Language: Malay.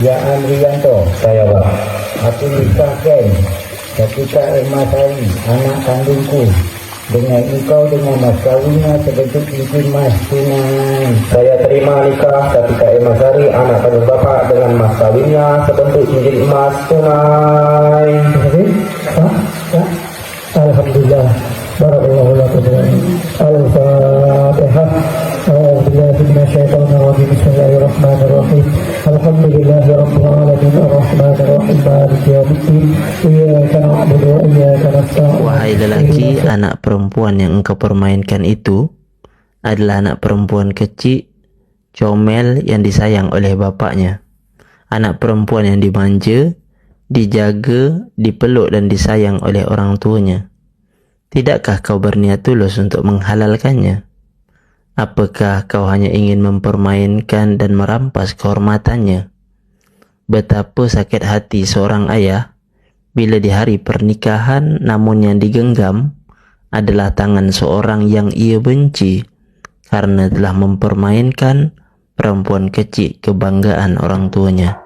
Ya Andrianto, saya Pak. Aku nikahkan ketika Emma Sari, anak kandungku, dengan engkau dengan mas kawinnya sebentuk cincin mas tunai. Saya terima nikah ketika Emma Sari, anak kandung Bapak, dengan mas kawinnya sebentuk cincin emas tunai. Alhamdulillah. Barakallahu lakum. Al-Fatihah. A'udzubillahi minasyaitonir rajim. Bismillahirrahmanirrahim. Alhamdulillahirabbil alamin arrahmanir rahim maliki yaumiddin. Iyyaka na'budu wa iyyaka nasta'in. Wahai lelaki, anak perempuan yang engkau permainkan itu adalah anak perempuan kecil, comel yang disayang oleh bapaknya. Anak perempuan yang dimanja, dijaga, dipeluk dan disayang oleh orang tuanya. Tidakkah kau berniat tulus untuk menghalalkannya? Apakah kau hanya ingin mempermainkan dan merampas kehormatannya? Betapa sakit hati seorang ayah bila di hari pernikahan namun yang digenggam adalah tangan seorang yang ia benci karena telah mempermainkan perempuan kecil kebanggaan orang tuanya.